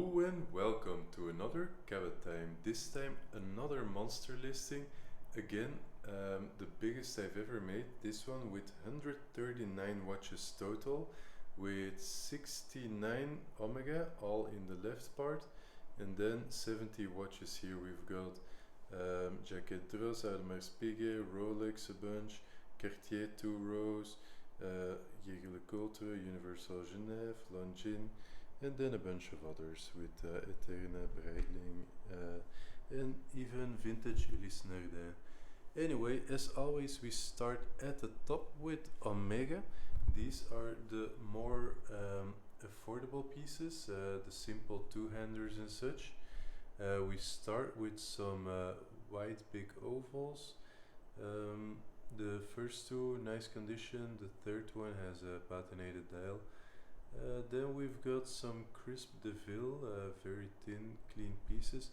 Hello and welcome to another Kabatime. This time another monster listing. Again, the biggest I've ever made. This one with 139 watches total, with 69 Omega, all in the left part, and then 70 watches here. We've got Jaquez Droz, Audemars Piguet, Rolex a bunch, Cartier 2 rows, Jaeger-LeCoultre, Universal Geneve, Longines, and then a bunch of others with Breitling, and even vintage Ulysse Nardin. Anyway, as always, we start at the top with Omega. These are the more affordable pieces, the simple two-handers and such. We start with some white big ovals. The first two, nice condition. The third one has a patinated dial. Then we've got some crisp DeVille, very thin, clean pieces.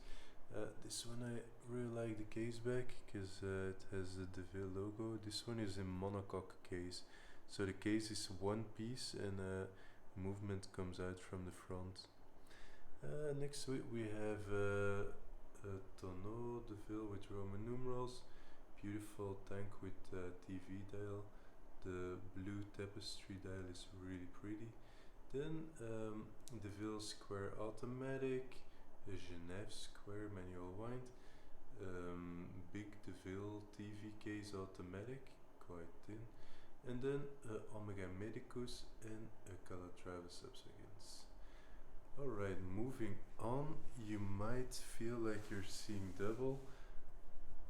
This one I really like the case back because it has the DeVille logo. This one is a monocoque case, so the case is one piece and movement comes out from the front. Next to it we have a tonneau DeVille with Roman numerals, beautiful tank with TV dial. The blue tapestry dial is really pretty. Then DeVille Square Automatic, a Geneve Square manual wind, big DeVille TV case automatic, quite thin, and then Omega Medicus and a Calatrava subsequence. Alright, moving on, you might feel like you're seeing double,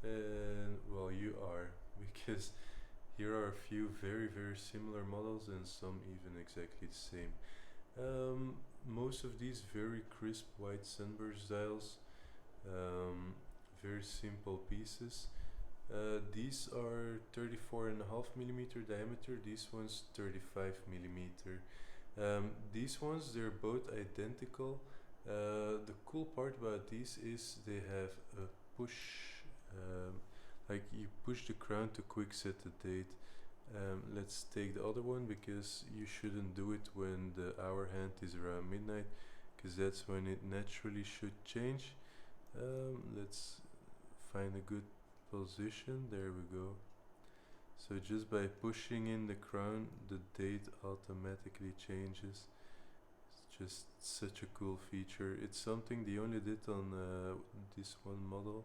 and well, you are, because here are a few very similar models and some even exactly the same. Most of these very crisp white sunburst dials, very simple pieces. These are 34.5mm diameter, these ones 35mm. These ones, they're both identical. The cool part about these is they have a push, like you push the crown to quick set the date. Let's take the other one because you shouldn't do it when the hour hand is around midnight, because that's when it naturally should change. Let's find a good position. There we go. So just by pushing in the crown, the date automatically changes. It's just such a cool feature. It's something they only did on this one model.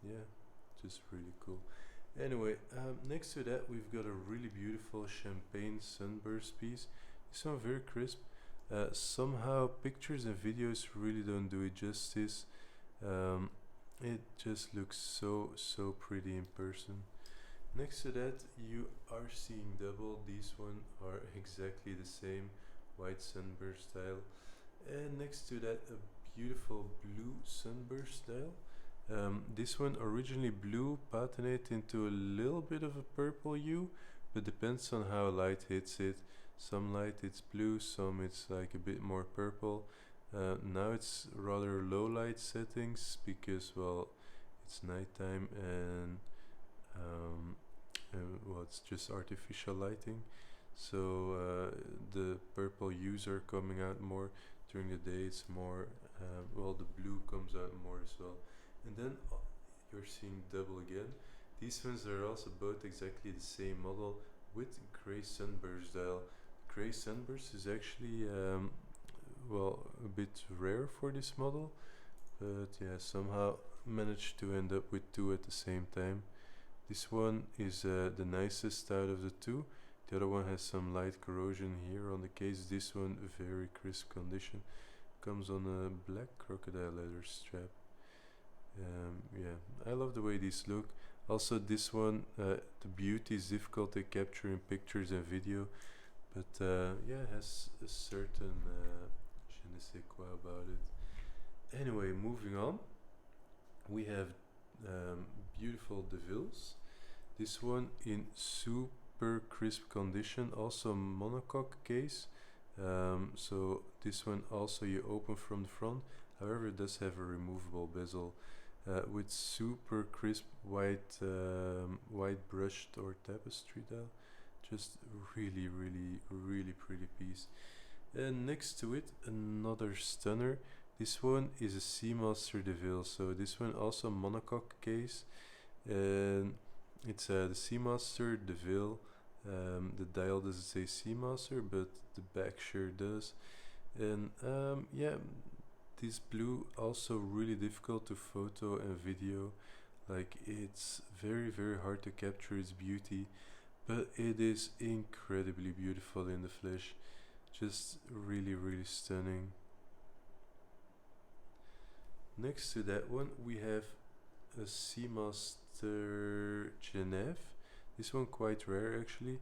Yeah, just really cool. Anyway, next to that we've got a really beautiful champagne sunburst piece. This one very crisp. Somehow pictures and videos really don't do it justice. It just looks so pretty in person. Next to that you are seeing double. These one are exactly the same, white sunburst style. And next to that a beautiful blue sunburst style. This one originally blue, patinate into a little bit of a purple hue, but depends on how light hits it. Some light it's blue, some it's like a bit more purple. Now it's rather low light settings because, well, it's nighttime and well, it's just artificial lighting. So the purple hues are coming out more. During the day it's more, well, the blue comes out more as well. And then you're seeing double again. These ones are also both exactly the same model with gray sunburst dial. Gray sunburst is actually well, a bit rare for this model, but yeah, somehow managed to end up with two at the same time. This one is the nicest out of the two. The other one has some light corrosion here on the case. This one very crisp condition, comes on a black crocodile leather strap. Yeah, I love the way these look. Also this one, the beauty is difficult to capture in pictures and video, but yeah, has a certain je ne sais quoi about it. Anyway, moving on, we have beautiful DeVilles. This one in super crisp condition, also monocoque case. So this one also you open from the front, however it does have a removable bezel. With super crisp white brushed or tapestry dial. Just really pretty piece. And next to it, another stunner. This one is a Seamaster DeVille, so this one also monocoque case, and it's the Seamaster DeVille. The dial doesn't say Seamaster, but the back sure does. And yeah, this blue also really difficult to photo and video. Like, it's very hard to capture its beauty, but it is incredibly beautiful in the flesh. Just really stunning. Next to that one we have a Seamaster Geneve. This one quite rare actually.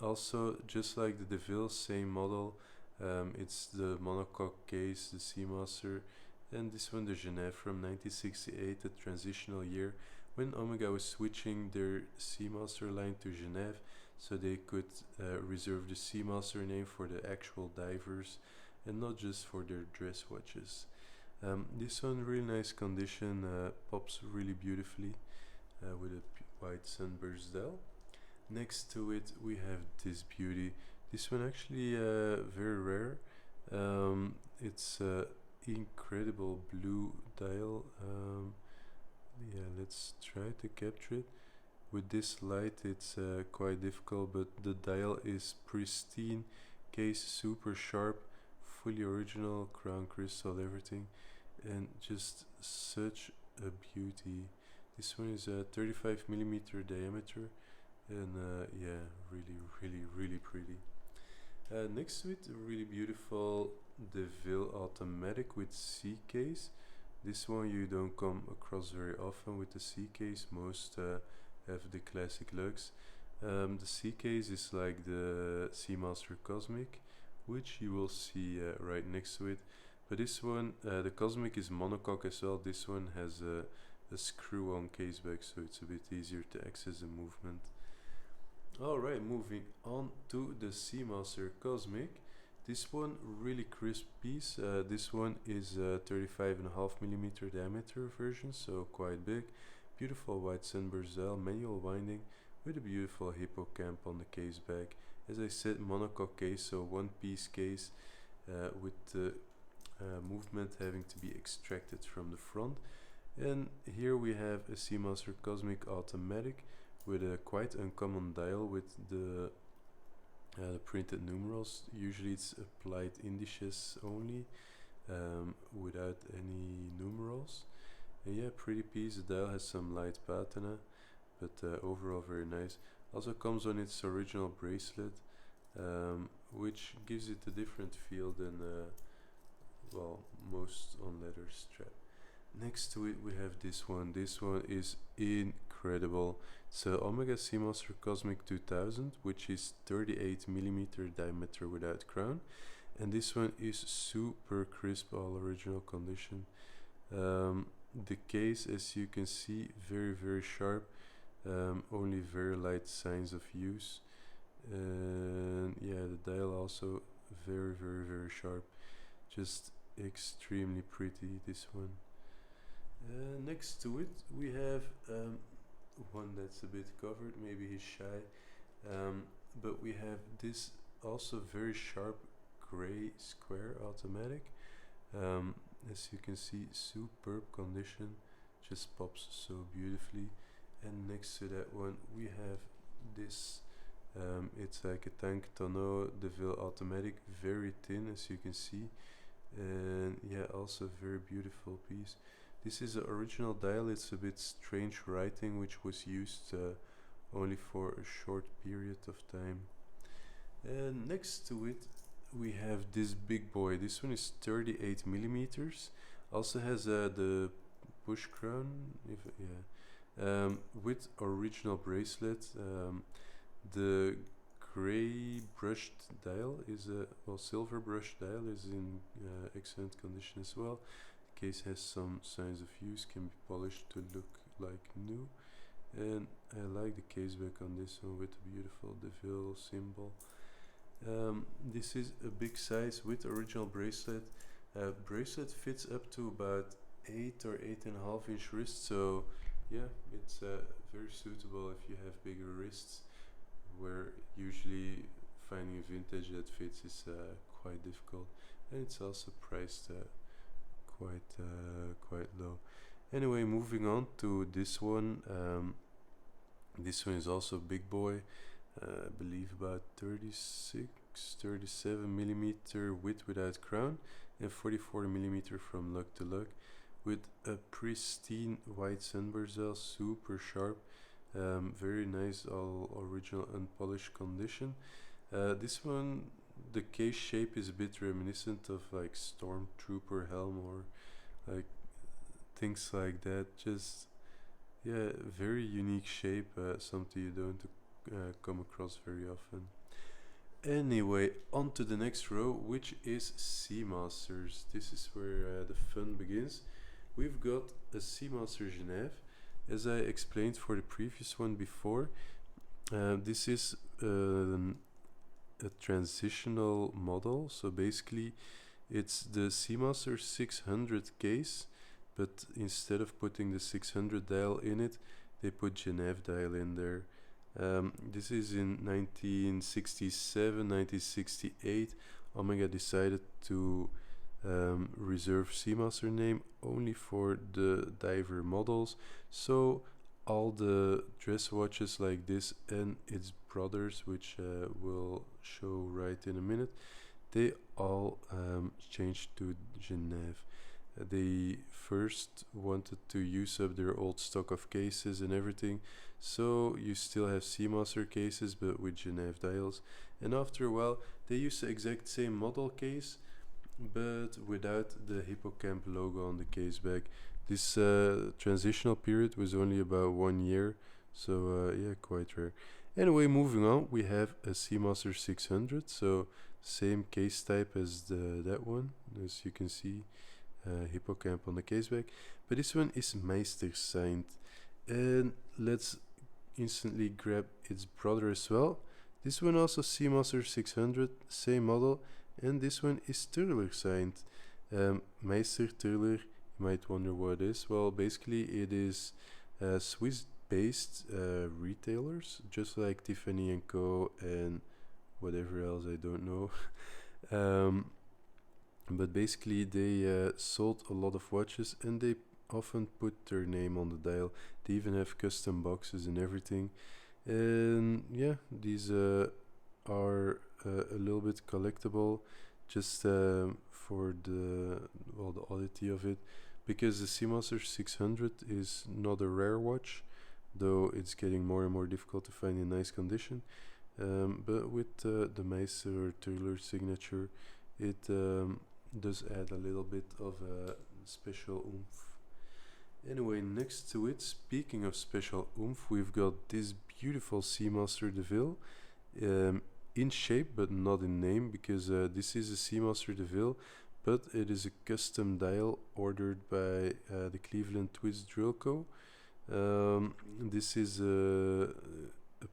Also, just like the DeVille, same model. It's the monocoque case, the Seamaster, and this one the Geneve from 1968, a transitional year when Omega was switching their Seamaster line to Geneve, so they could reserve the Seamaster name for the actual divers and not just for their dress watches. This one really nice condition, pops really beautifully with a white sunburst dial. Next to it we have this beauty. This one actually very rare. It's incredible blue dial. Yeah, let's try to capture it. With this light it's quite difficult, but the dial is pristine, case super sharp, fully original, crown crystal, everything, and just such a beauty. This one is a 35mm diameter, and yeah, really pretty. Next to it, a really beautiful DeVille automatic with C case. This one you don't come across very often with the C case. Most have the classic lugs. The C case is like the Seamaster Cosmic, which you will see right next to it. But this one, the Cosmic is monocoque as well. This one has a screw-on case back, so it's a bit easier to access the movement. Alright, moving on to the Seamaster Cosmic. This one really crisp piece. This one is a 35.5mm diameter version, so quite big. Beautiful white sunburst dial, manual winding with a beautiful hippocamp on the case back. As I said, monocoque case, so one piece case with the movement having to be extracted from the front. And here we have a Seamaster Cosmic automatic with a quite uncommon dial with the printed numerals. Usually it's applied indices only, without any numerals. And yeah, pretty piece. The dial has some light patina, but overall very nice. Also comes on its original bracelet, which gives it a different feel than well, most on leather strap. Next to it we have this one. This one is incredible. It's a Omega Seamaster Cosmic 2000, which is 38mm diameter without crown, and this one is super crisp, all original condition. The case, as you can see, very sharp. Only very light signs of use, and yeah, the dial also very sharp. Just extremely pretty, this one. Next to it we have one that's a bit covered, maybe he's shy, but we have this also very sharp gray square automatic. As you can see, superb condition, just pops so beautifully. And next to that one we have this, it's like a tank tonneau DeVille automatic, very thin as you can see, and yeah, also very beautiful piece. This is the original dial. It's a bit strange writing which was used only for a short period of time. And next to it we have this big boy. This one is 38mm. Also has the push crown, with original bracelet. The gray brushed dial is silver brushed dial is in excellent condition as well. Case has some signs of use, can be polished to look like new, and I like the case back on this one with the beautiful DeVille symbol. This is a big size with original bracelet. Bracelet fits up to about 8 or 8.5 inch wrist, so yeah, it's very suitable if you have bigger wrists, where usually finding a vintage that fits is quite difficult, and it's also priced quite low. Anyway, moving on to this one. This one is also a big boy. I believe about 36, 37 millimeter width without crown, and 44 millimeter from lug to lug, with a pristine white sunbezel, super sharp, very nice, all original unpolished condition. This one, the case shape is a bit reminiscent of like Stormtrooper helm or like things like that. Just yeah, very unique shape, something you don't come across very often. Anyway, on to the next row, which is Seamasters. This is where the fun begins. We've got a Seamaster Geneve. As I explained for the previous one before, this is a transitional model. So basically, it's the Seamaster 600 case, but instead of putting the 600 dial in it, they put Geneve dial in there. This is in 1967, 1968. Omega decided to reserve Seamaster name only for the diver models. So all the dress watches like this and its brothers, which we'll show right in a minute, they all changed to Geneve. They first wanted to use up their old stock of cases and everything, so you still have Seamaster cases but with Geneve dials, and after a while they used the exact same model case but without the hippocamp logo on the case back. This transitional period was only about 1 year, so yeah, quite rare. Anyway, moving on, we have a Seamaster 600, so same case type as that one, as you can see. Hippocamp on the case back, but this one is Meister signed, and let's instantly grab its brother as well. This one also Seamaster 600, same model, and this one is Turler signed. Meister Turler, you might wonder what it is. Well, basically it is Swiss based retailers, just like Tiffany & Co and whatever else, I don't know. But basically they sold a lot of watches, and they often put their name on the dial. They even have custom boxes and everything. And yeah, these are a little bit collectible, just for the oddity of it, because the Seamaster 600 is not a rare watch, though it's getting more and more difficult to find in nice condition. But with the Meister Turler signature, it does add a little bit of a special oomph. Anyway, next to it, speaking of special oomph, we've got this beautiful Seamaster DeVille, in shape but not in name, because this is a Seamaster DeVille, but it is a custom dial ordered by the Cleveland Twist Drill Co. This is a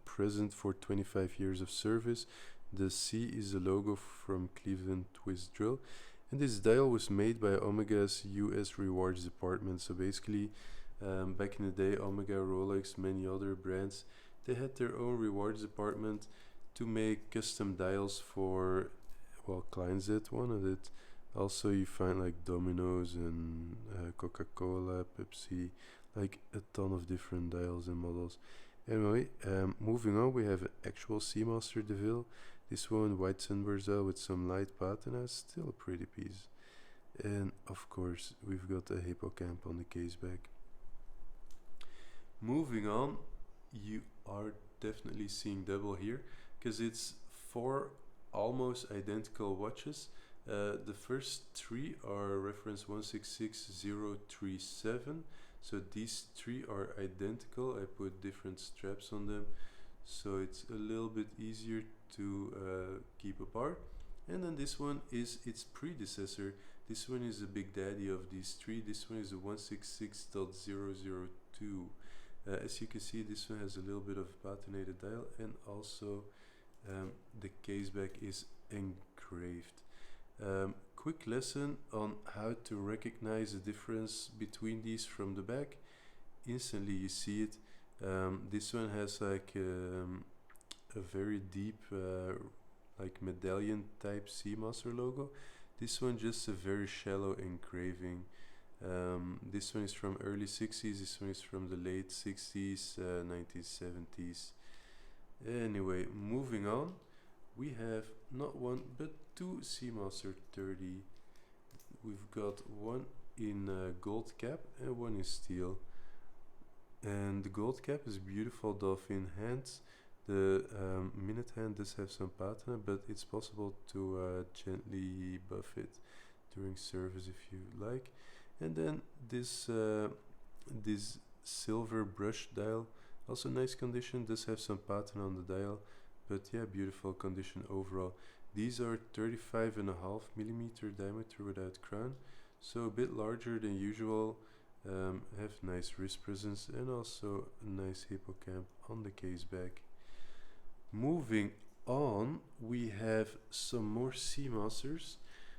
present for 25 years of service. The C is the logo from Cleveland Twist Drill, and this dial was made by Omega's US rewards department. So basically, back in the day, Omega, Rolex, many other brands, they had their own rewards department to make custom dials for, well, clients that wanted it. Also, you find like Domino's and Coca-Cola, Pepsi, like a ton of different dials and models. Anyway, moving on, we have an actual Seamaster DeVille. This one, white sunbezel with some light patina, still a pretty piece. And of course, we've got a hippocamp on the case back. Moving on, you are definitely seeing double here, because it's 4 almost identical watches. The first 3 are reference 166037, so these 3 are identical. I put different straps on them, so it's a little bit easier to keep apart. And then this one is its predecessor. This one is the big daddy of these 3. This one is a 166.002. As you can see, this one has a little bit of patinated dial, and also the case back is engraved. Quick lesson on how to recognize the difference between these from the back. Instantly you see it. This one has like a very deep like medallion type sea master logo. This one just a very shallow engraving. This one is from early 60s, this one is from the late 60s, 1970s. Anyway, moving on, we have not one but two Seamaster 30. We've got one in gold cap and one in steel. And the gold cap is beautiful dolphin hands. The minute hand does have some patina, but it's possible to gently buff it during service if you like. And then this this silver brush dial, also nice condition, does have some patina on the dial, but yeah, beautiful condition overall. These are 35.5 millimeter diameter without crown, so a bit larger than usual. Have nice wrist presence and also a nice hippocamp on the case back. Moving on, we have some more Seamasters,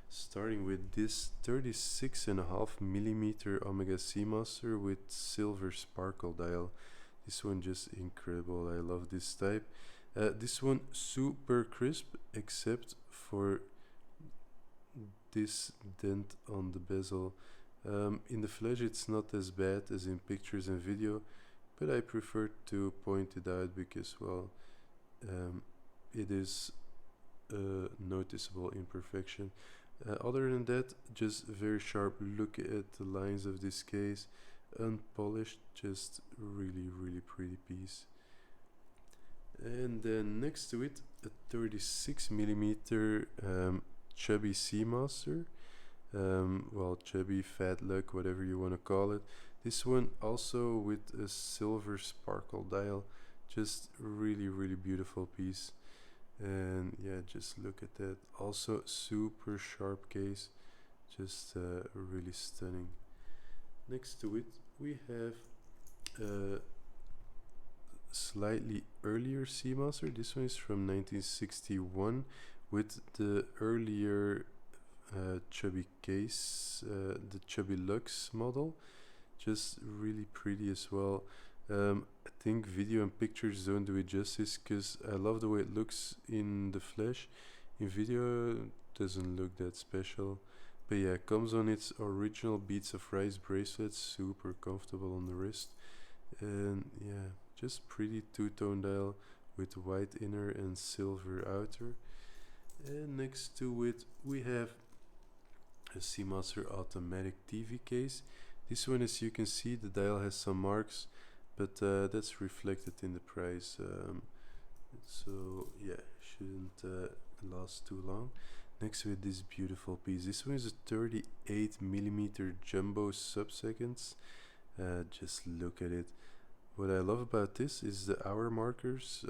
starting with this 36.5 millimeter Omega Seamaster with silver sparkle dial. This one just incredible, I love this type. This one super crisp except for this dent on the bezel. In the flesh it's not as bad as in pictures and video, but I prefer to point it out because, well, it is a noticeable imperfection. Other than that, just a very sharp look at the lines of this case, unpolished, just really pretty piece. And then next to it, a 36 millimeter chubby Seamaster. Well, chubby, fat luck, whatever you want to call it. This one also with a silver sparkle dial, just really beautiful piece. And yeah, just look at that, also super sharp case, just really stunning. Next to it we have a slightly earlier Seamaster. This one is from 1961 with the earlier chubby case, the chubby luxe model, just really pretty as well. I think video and pictures don't do it justice because I love the way it looks in the flesh. In video it doesn't look that special, but yeah, it comes on its original beads of rice bracelet, super comfortable on the wrist, and yeah, just pretty two-tone dial with white inner and silver outer. And next to it we have a Seamaster automatic TV case. This one, as you can see, the dial has some marks, but that's reflected in the price, so yeah, shouldn't last too long. Next to it, this beautiful piece. This one is a 38 millimeter jumbo sub-seconds. Just look at it. What I love about this is the hour markers.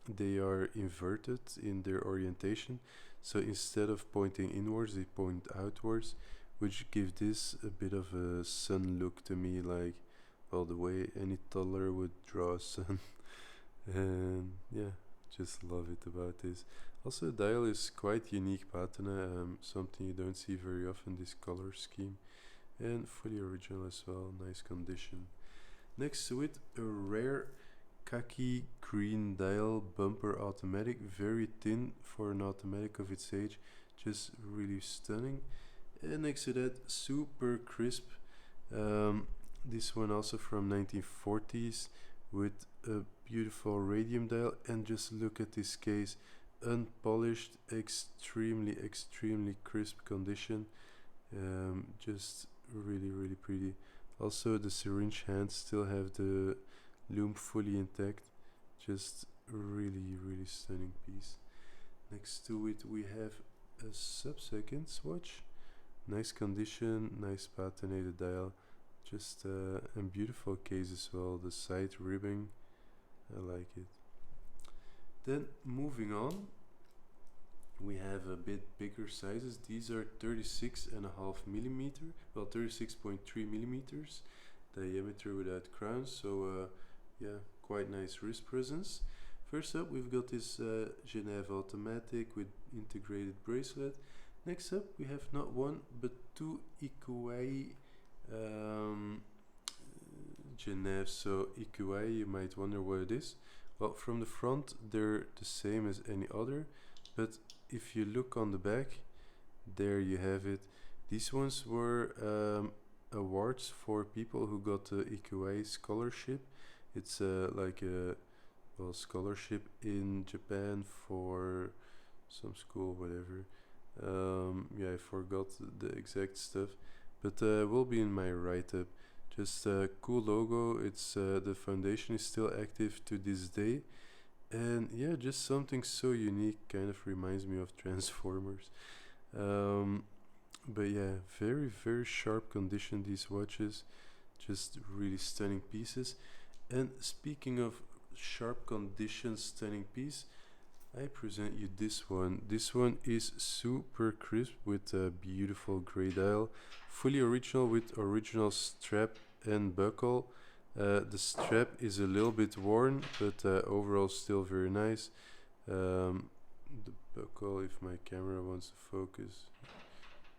They are inverted in their orientation, so instead of pointing inwards they point outwards, which give this a bit of a sun look to me, like, well, the way any toddler would draw a sun. And yeah, just love it about this. Also, the dial is quite unique patina, something you don't see very often, this color scheme, and fully original as well, nice condition. Next to it, a rare khaki green dial bumper automatic, very thin for an automatic of its age, just really stunning. And next to that, super crisp, this one also from 1940s with a beautiful radium dial, and just look at this case, unpolished, extremely crisp condition, just really pretty. Also, the syringe hands still have the loom fully intact, just really stunning piece. Next to it we have a sub-seconds watch, nice condition, nice patinated dial, just a beautiful case as well, the side ribbing, I like it. Then moving on, we have a bit bigger sizes. These are 36.5 millimeter, well, 36.3 millimeters diameter without crowns, so yeah, quite nice wrist presence. First up, we've got this Geneve automatic with integrated bracelet. Next up, we have not one but two Ikuai Geneve. So Ikuai, you might wonder what it is. Well, from the front they're the same as any other, but if you look on the back, there you have it. These ones were awards for people who got the Ikuei scholarship. It's like a scholarship in Japan for some school, whatever. Yeah, I forgot the exact stuff, but will be in my write-up. Just a cool logo. It's the foundation is still active to this day, and yeah, just something so unique. Kind of reminds me of Transformers. Um, but yeah, very sharp condition, these watches, just really stunning pieces. And speaking of sharp condition stunning piece, I present you this one. This one is super crisp with a beautiful grey dial, fully original with original strap and buckle. The strap is a little bit worn, but overall still very nice. The buckle, if my camera wants to focus.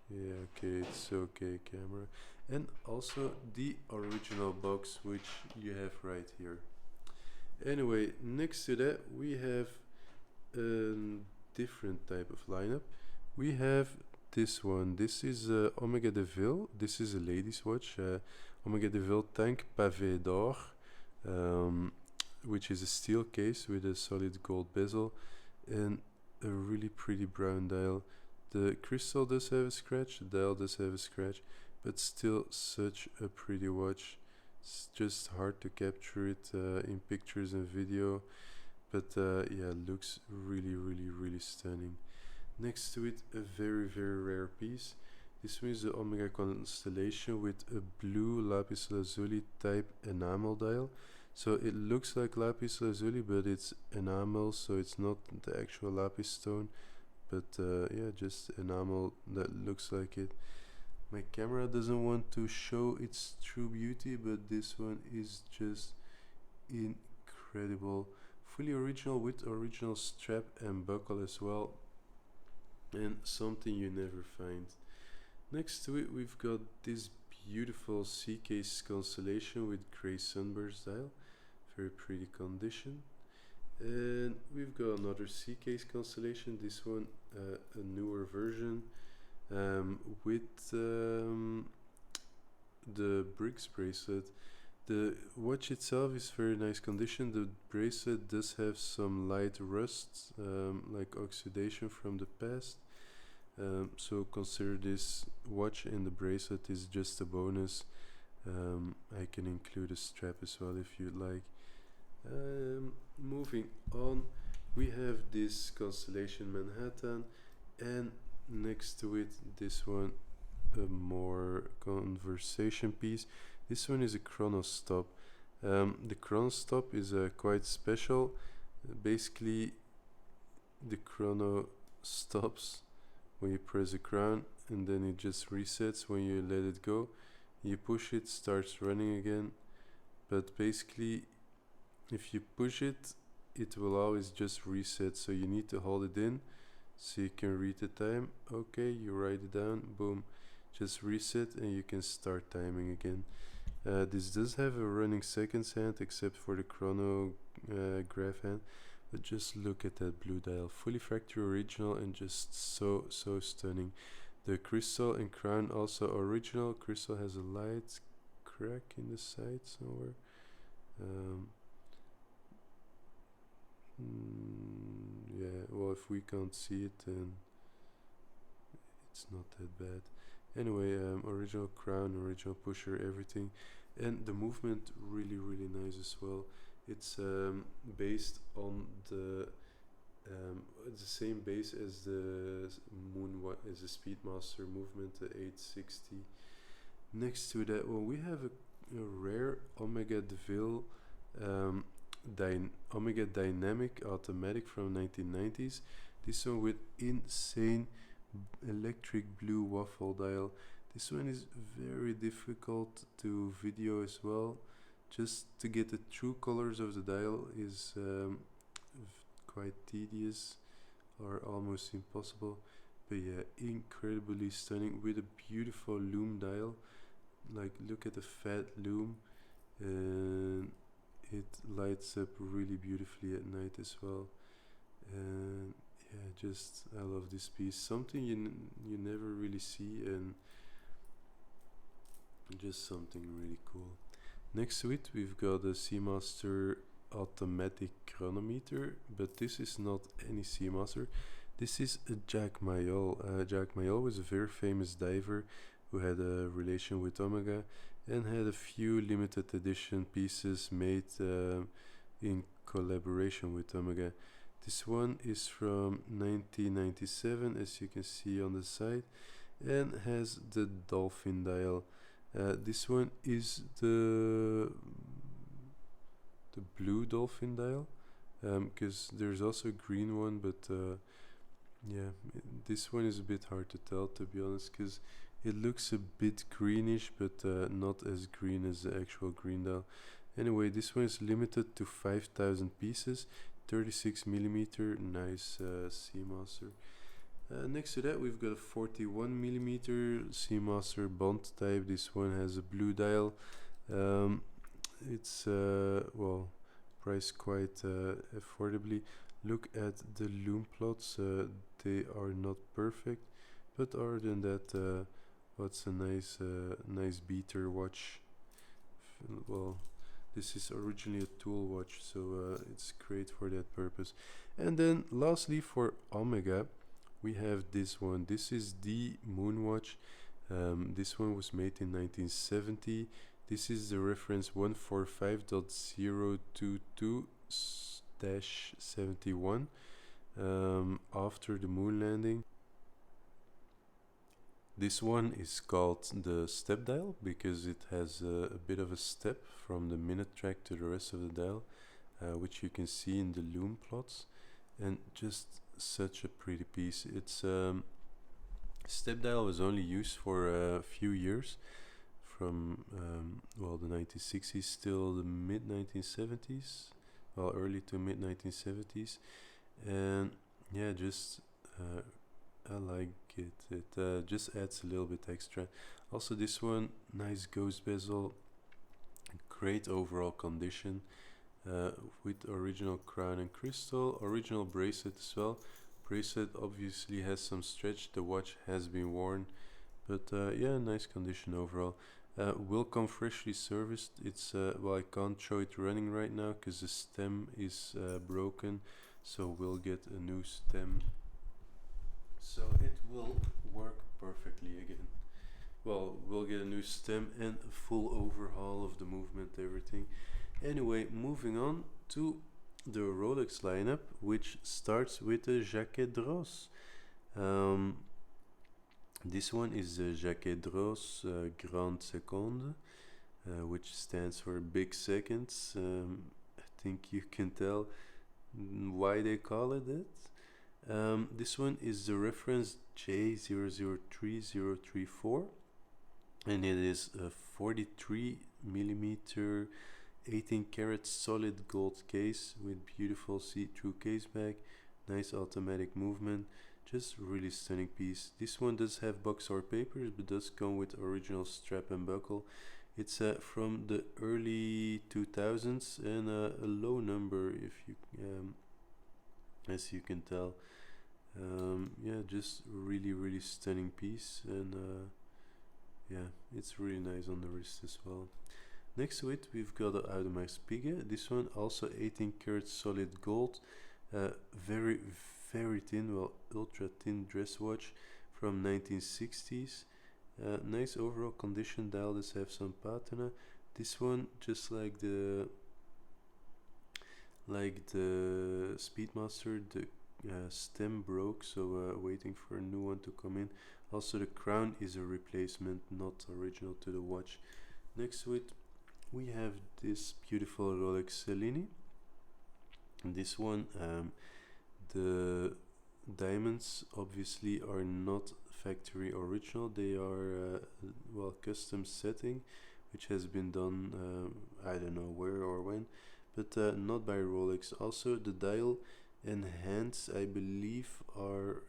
Yeah, okay, it's okay, camera. And also the original box, which you have right here. Anyway, next to that, we have a different type of lineup. We have this one. This is Omega de Ville. This is a lady's watch. Omega de Ville Tank Pavé d'Or, which is a steel case with a solid gold bezel and a really pretty brown dial. The crystal does have a scratch, the dial does have a scratch, but still such a pretty watch. It's just hard to capture it in pictures and video, but yeah, looks really stunning. Next to it, a very rare piece. This one is the Omega Constellation with a blue lapis lazuli type enamel dial. So it looks like lapis lazuli, but it's enamel, so it's not the actual lapis stone, but yeah, just enamel that looks like it. My camera doesn't want to show its true beauty, but this one is just incredible. Fully original with original strap and buckle as well, and something you never find. Next to it, we've got this beautiful sea case constellation with grey sunburst dial, very pretty condition. And we've got another sea case constellation, this one a newer version, with the bricks bracelet. The watch itself is very nice condition. The bracelet does have some light rust, like oxidation from the past. So consider this watch and the bracelet is just a bonus. I can include a strap as well if you'd like. Moving on, we have this constellation Manhattan, and next to it, this one, a more conversation piece. This one is a chrono stop. The chrono stop is quite special. Basically, the chrono stops when you press the crown, and then it just resets when you let it go. You push it, starts running again. But basically, if you push it, it will always just reset, so you need to hold it in so you can read the time. Okay, you write it down, boom, just reset and you can start timing again. This does have a running seconds hand except for the chronograph hand, but just look at that blue dial, fully factory original and just so stunning. The crystal and crown also original. Crystal has a light crack in the side somewhere. Yeah, well, if we can't see it, then it's not that bad. Anyway, original crown, original pusher, everything, and the movement really nice as well. It's based on the same base as the as the Speedmaster movement, the 860. Next to that one, we have a rare Omega DeVille Omega Dynamic Automatic from 1990s. This one with insane electric blue waffle dial. This one is very difficult to video as well. Just to get the true colors of the dial is quite tedious or almost impossible. But yeah, incredibly stunning with a beautiful lume dial. Like, look at the fat lume, and it lights up really beautifully at night as well. And yeah, just I love this piece. Something you never really see, and just something really cool. Next to it, we've got a Seamaster automatic chronometer, but this is not any Seamaster. This is a Jacques Mayol. Jacques Mayol was a very famous diver who had a relation with Omega and had a few limited edition pieces made in collaboration with Omega. This one is from 1997, as you can see on the side, and has the dolphin dial. This one is the blue dolphin dial, because there's also a green one, but yeah, this one is a bit hard to tell, to be honest, because it looks a bit greenish, but not as green as the actual green dial. Anyway, this one is limited to 5,000 pieces, 36 millimeter, nice Seamaster. Next to that, we've got a 41 millimeter Seamaster Bond type. This one has a blue dial. It's well, priced quite affordably. Look at the loom plots. They are not perfect, but other than that, what's a nice beater watch. Well, this is originally a tool watch, so it's great for that purpose. And then lastly, for Omega, we have this one. This is the Moon watch. This one was made in 1970. This is the reference 145.022-71, after the moon landing. This one is called the step dial because it has a bit of a step from the minute track to the rest of the dial, which you can see in the loom plots, and just such a pretty piece. It's step dial was only used for a few years, from well, the 1960s till the mid 1970s, well, early to mid 1970s, and yeah, just I like it. It just adds a little bit extra. Also, this one, nice ghost bezel, great overall condition, with original crown and crystal, original bracelet as well. Bracelet obviously has some stretch. The watch has been worn, but yeah, nice condition overall. Will come freshly serviced. It's well, I can't show it running right now because the stem is broken, so we'll get a new stem, so it will work perfectly again. Well, we'll get a new stem and a full overhaul of the movement, everything. Anyway, moving on to the Rolex lineup, which starts with the Jaquez Droz. This one is the Jaquez Droz Grande Seconde, which stands for big seconds. I think you can tell why they call it that. This one is the reference J003034, and it is a 43 millimeter 18 karat solid gold case with beautiful see-through case back, nice automatic movement, just really stunning piece. This one does have box or papers, but does come with original strap and buckle. It's from the early 2000s and a low number, if you as you can tell. Yeah, just really stunning piece, and yeah, it's really nice on the wrist as well. Next to it, we've got the Audemars Piguet. This one also 18 karat solid gold, very thin, well, ultra thin dress watch from 1960s. Nice overall condition. Dial does have some patina. This one, just like the Speedmaster, the stem broke, so waiting for a new one to come in. Also, the crown is a replacement, not original to the watch. Next to it, we have this beautiful Rolex Cellini. And this one, the diamonds obviously are not factory original. They are well, custom setting, which has been done I don't know where or when, but not by Rolex. Also, the dial and hands, I believe, are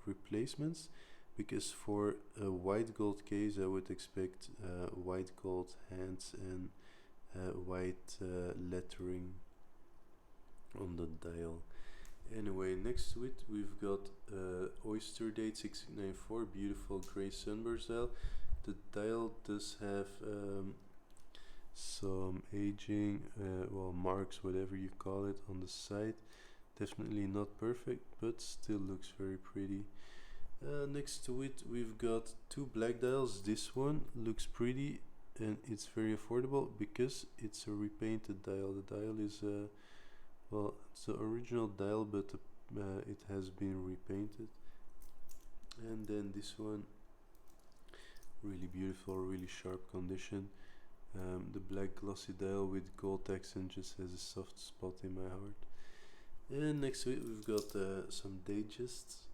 replacements, because for a white gold case I would expect white gold hands and white lettering on the dial. Anyway, next to it we've got Oyster Date 1694, beautiful grey sunburst dial. The dial does have some aging, well, marks, whatever you call it, on the side. Definitely not perfect, but still looks very pretty. Next to it we've got two black dials. This one looks pretty and it's very affordable because it's a repainted dial. The dial is well, it's the original dial, but it has been repainted. And then this one, really beautiful, really sharp condition. The black glossy dial with gold accent just has a soft spot in my heart. And next to it we've got some datejests.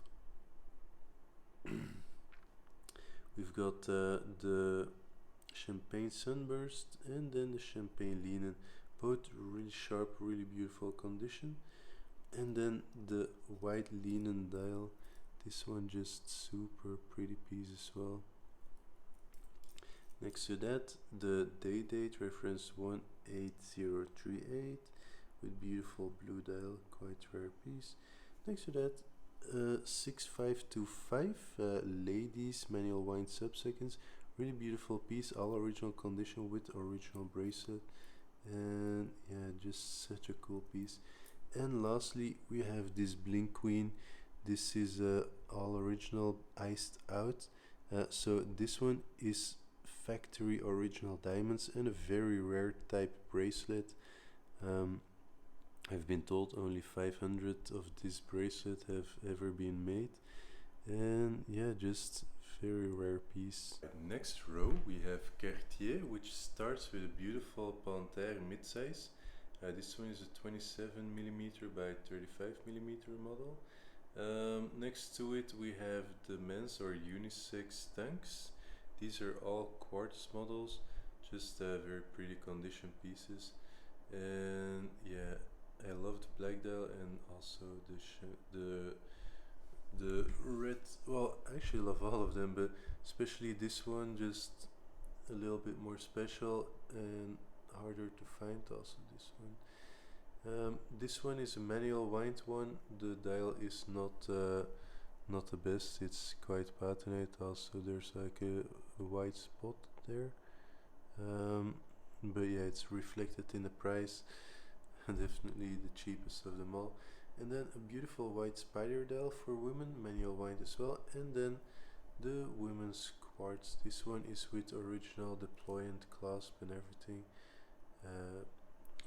We've got the champagne sunburst and then the champagne linen, both really sharp, really beautiful condition. And then the white linen dial, this one just super pretty piece as well. Next to that, the day date reference 18038 with beautiful blue dial, quite rare piece. Next to that, 6525 ladies manual wind sub-seconds, really beautiful piece, all original condition with original bracelet, and yeah, just such a cool piece. And lastly we have this Blink Queen. This is all original iced out, so this one is factory original diamonds and a very rare type bracelet. I've been told only 500 of this bracelet have ever been made, and yeah, just very rare piece. Next row we have Cartier, which starts with a beautiful Panthère midsize. This one is a 27mm by 35mm model. Next to it we have the men's or unisex tanks. These are all quartz models, just very pretty condition pieces. And yeah, I love the black dial and also the red. Well, I actually love all of them, but especially this one, just a little bit more special and harder to find. Also this one. This one is a manual wind one. The dial is not the best. It's quite patinate. Also, there's like a white spot there. But yeah, it's reflected in the price. Definitely the cheapest of them all. And then a beautiful white spider dial for women, manual wind as well. And then the women's quartz. This one is with original deployant clasp and everything.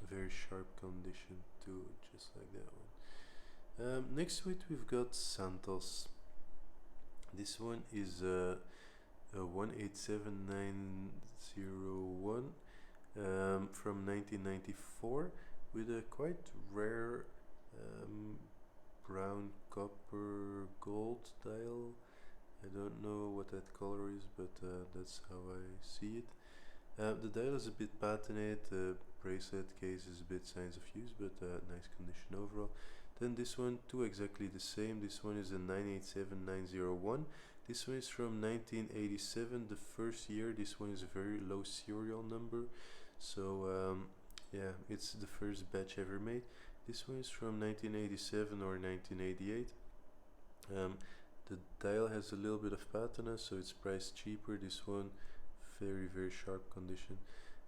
Very sharp condition too, just like that one. Next to it we've got Santos. This one is a 187901 from 1994 with a quite rare brown copper gold dial. I don't know what that color is, but that's how I see it. The dial is a bit patinate, the bracelet case is a bit signs of use, but nice condition overall. Then this one, two exactly the same. This one is a 987901. This one is from 1987, the first year. This one is a very low serial number, so yeah, it's the first batch ever made. This one is from 1987 or 1988. The dial has a little bit of patina, so it's priced cheaper. This one, very sharp condition.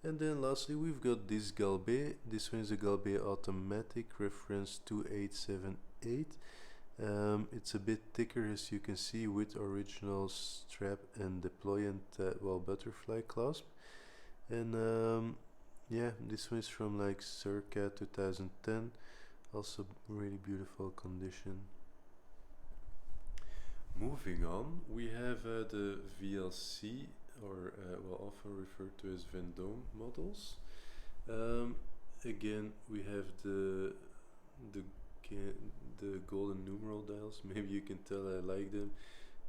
And then lastly we've got this Galbé. This one is a Galbé automatic, reference 2878. It's a bit thicker, as you can see, with original strap and deployant well, butterfly clasp. And yeah, this one is from like circa 2010, also really beautiful condition. Moving on, we have the VLC, or well, often referred to as Vendôme models. Again, we have the golden numeral dials. Maybe you can tell I like them,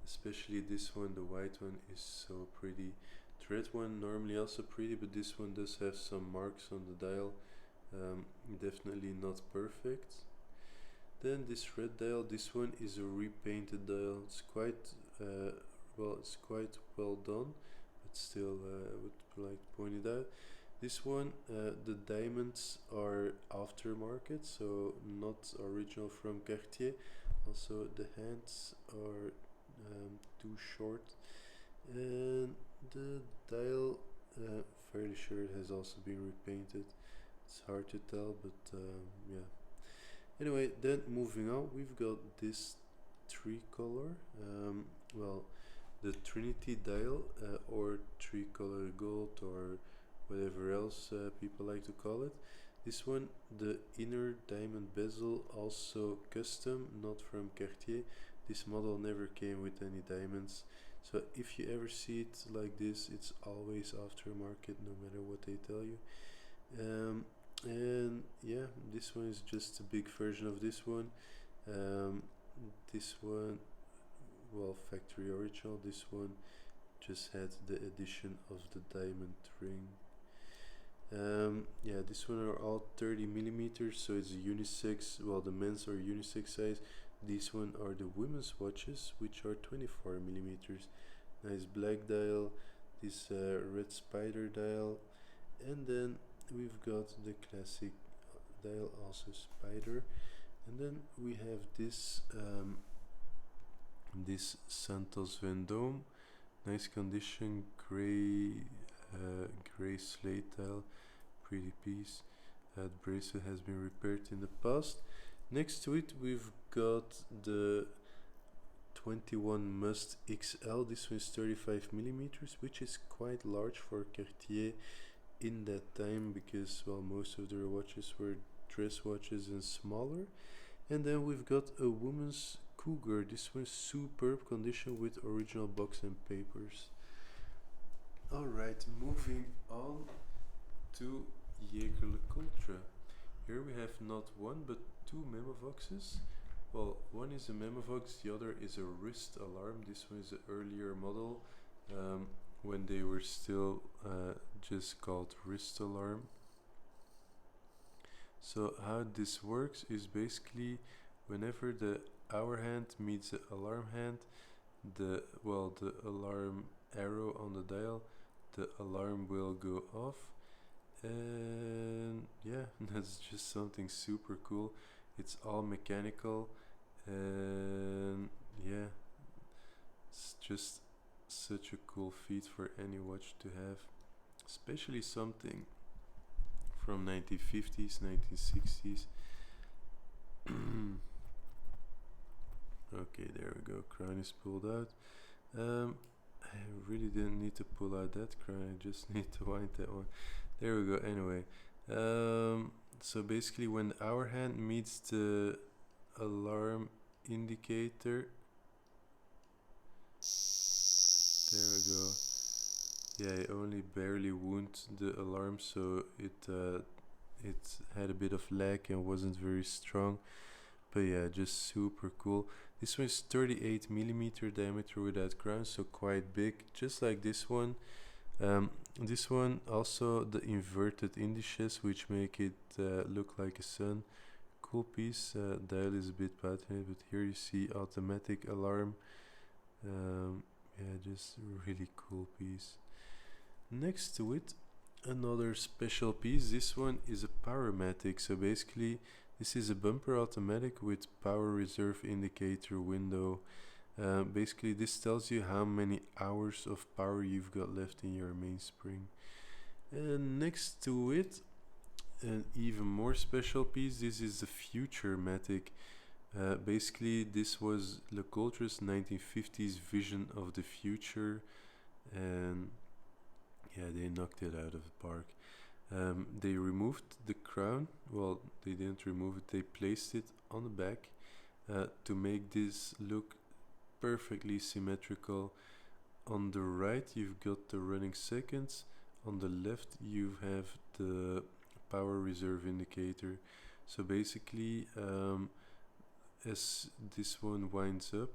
especially this one. The white one is so pretty. The red one normally also pretty, but this one does have some marks on the dial. Definitely not perfect. Then this red dial, this one is a repainted dial. It's quite well, it's quite well done, but still I would like to point it out. This one, the diamonds are aftermarket, so not original from Cartier. Also the hands are too short, and the dial, fairly sure it has also been repainted. It's hard to tell, but yeah. Anyway, then moving on, we've got this tricolor. Well, the Trinity dial, or tricolor gold, or whatever else people like to call it. This one, the inner diamond bezel, also custom, not from Cartier. This model never came with any diamonds, so if you ever see it like this, it's always aftermarket, no matter what they tell you. And yeah, this one is just a big version of this one. This one, well, factory original. This one just had the addition of the diamond ring. Yeah, this one are all 30 millimeters, so it's a unisex. Well, the men's are unisex size. These one are the women's watches, which are 24 millimeters. Nice black dial. This red spider dial, and then we've got the classic dial, also spider, and then we have this this Santos Vendôme, nice condition, gray slate dial, pretty piece. The bracelet has been repaired in the past. Next to it we've got the 21 Must XL. This one is 35 millimeters, which is quite large for Cartier in that time, because well, most of their watches were dress watches and smaller. And then we've got a woman's Cougar. This one's superb condition with original box and papers. Alright, moving on to Jaeger-LeCoultre. Here we have not one but two Memovoxes. Well, one is a Memovox, the other is a wrist alarm. This one is an earlier model, when they were still just called wrist alarm. So how this works is basically whenever the hour hand meets the alarm hand, the alarm arrow on the dial, the alarm will go off. And yeah, that's just something super cool. It's all mechanical, and yeah, it's just such a cool feat for any watch to have, especially something from 1950s, 1960s. Okay, there we go, crown is pulled out. I really didn't need to pull out that crown, I just need to wind that one. There we go. Anyway, so basically when the hour hand meets the alarm indicator, there we go. Yeah, I only barely wound the alarm, so it had a bit of lag and wasn't very strong, but yeah, just super cool. This one is 38 millimeter diameter without crown, so quite big, just like this one. This one also the inverted indices, which make it look like a sun. Cool piece. Dial is a bit patterned, but here you see automatic alarm. Yeah, just really cool piece. Next to it, another special piece. This one is a Powermatic, so basically this is a bumper automatic with power reserve indicator window. Basically this tells you how many hours of power you've got left in your mainspring. And next to it, an even more special piece. This is the Futurematic. Basically this was LeCoultre's 1950s vision of the future, and yeah, they knocked it out of the park. They removed the crown. Well, they didn't remove it, they placed it on the back to make this look perfectly symmetrical. On the right you've got the running seconds, on the left you have the power reserve indicator. So basically as this one winds up,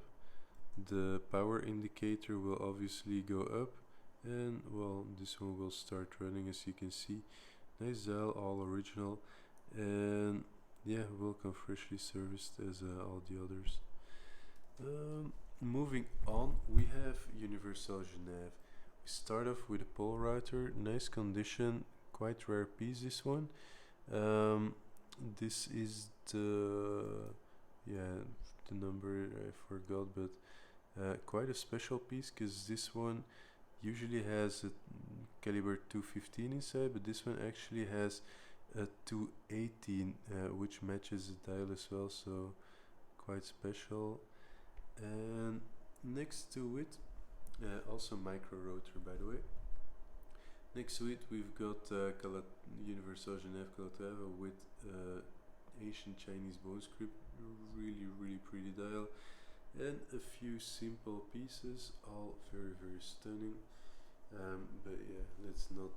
the power indicator will obviously go up, and well, this one will start running, as you can see. Nice dial, all original, and yeah, will come freshly serviced as all the others. Moving on, we have Universal Geneve. We start off with a pole router, nice condition, quite rare piece, this one. Um, this is the number I forgot, but quite a special piece, because this one usually has a caliber 215 inside, but this one actually has a 218, which matches the dial as well, so quite special. And next to it, also micro rotor, by the way. Next to it, we've got Universal Geneve Calatrava with ancient Chinese bone script, really pretty dial, and a few simple pieces, all very stunning. But yeah, let's not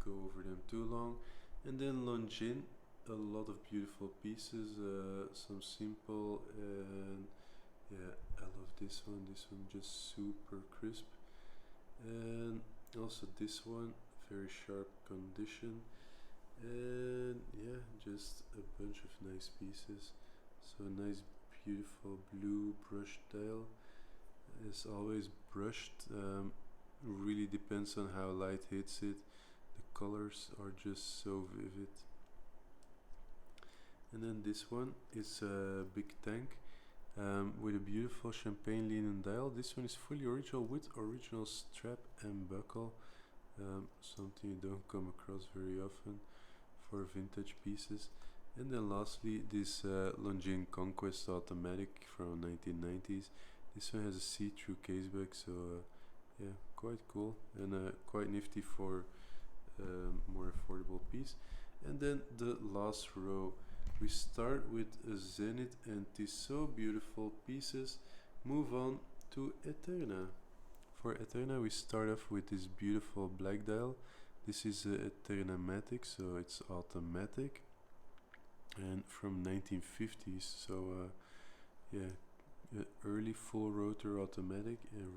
go over them too long. And then Longines, a lot of beautiful pieces, some simple, and yeah, I love this one. This one just super crisp, and also this one, very sharp condition, and yeah, just a bunch of nice pieces. So a nice beautiful blue brush dial, as always brushed, really depends on how light hits it. The colors are just so vivid. And then this one is a big tank, with a beautiful champagne linen dial. This one is fully original with original strap and buckle, something you don't come across very often for vintage pieces. And then lastly, this Longines Conquest automatic from 1990s. This one has a see-through caseback, so yeah, quite cool, and quite nifty for more affordable piece. And then the last row, we start with a Zenith and Tissot, beautiful pieces. Move on to Eterna. For Eterna, we start off with this beautiful black dial. This is a Eterna Matic, so it's automatic, and from 1950s. So yeah, early full rotor automatic, and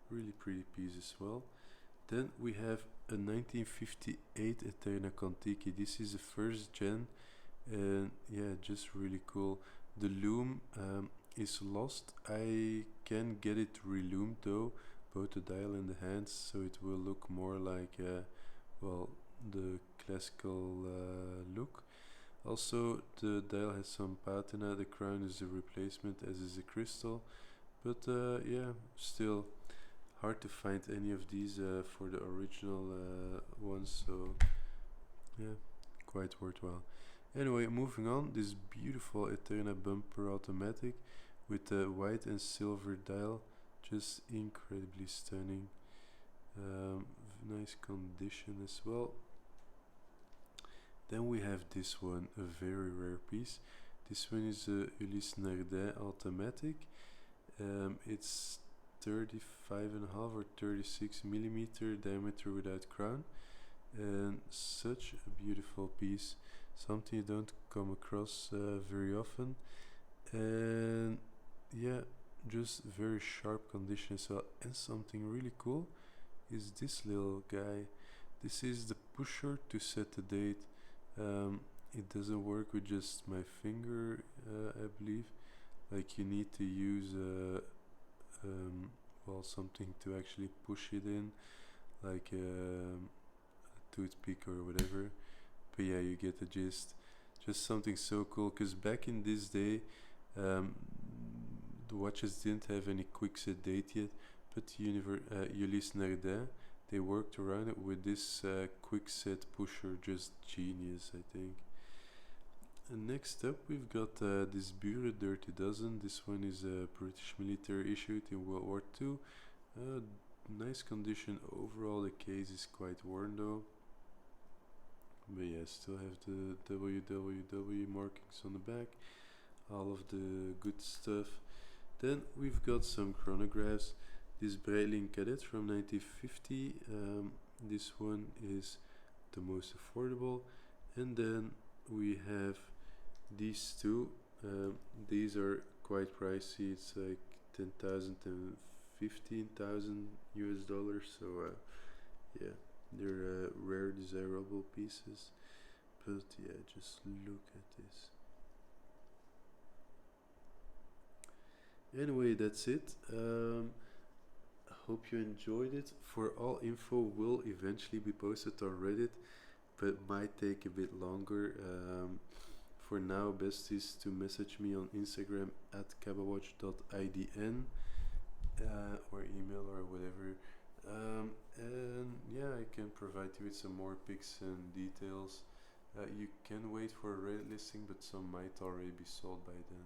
really pretty piece as well. Then we have a 1958 Eterna Contiki. This is the first gen, and yeah, just really cool. The loom is lost. I can get it reloomed though, both the dial and the hands, so it will look more like well, the classical look. Also, the dial has some patina. The crown is a replacement, as is the crystal, but yeah, still hard to find any of these for the original ones, so yeah, quite worthwhile. Anyway, moving on, this beautiful Eterna bumper automatic with a white and silver dial, just incredibly stunning. Nice condition as well. Then we have this one, a very rare piece. This one is a Ulysse Nardin automatic. It's 35.5 or 36 millimeter diameter without crown, and such a beautiful piece, something you don't come across very often. And yeah, just very sharp condition as well. And something really cool is this little guy. This is the pusher to set the date. It doesn't work with just my finger, I believe. Like, you need to use well, something to actually push it in, like a toothpick or whatever. But yeah, you get the gist. Just something so cool, because back in this day, the watches didn't have any quick set date yet, but Ulysse Nardin, they worked around it with this quick set pusher. Just genius, I think. And next up, we've got this Bure Dirty Dozen. This one is a British military issued in World War II. Nice condition overall. The case is quite worn though. But yeah, still have the WWW markings on the back. All of the good stuff. Then we've got some chronographs. This Breitling Cadet from 1950. This one is the most affordable. And then we have these two. These are quite pricey. It's like 10,000 and 15,000 US dollars. So yeah, they're rare, desirable pieces. But yeah, just look at this. Anyway, that's it. hope you enjoyed it. For all info will eventually be posted on Reddit, but might take a bit longer. For now, best is to message me on Instagram at cabawatch.idn or email or whatever. And yeah, I can provide you with some more pics and details. You can wait for a Reddit listing, but some might already be sold by then.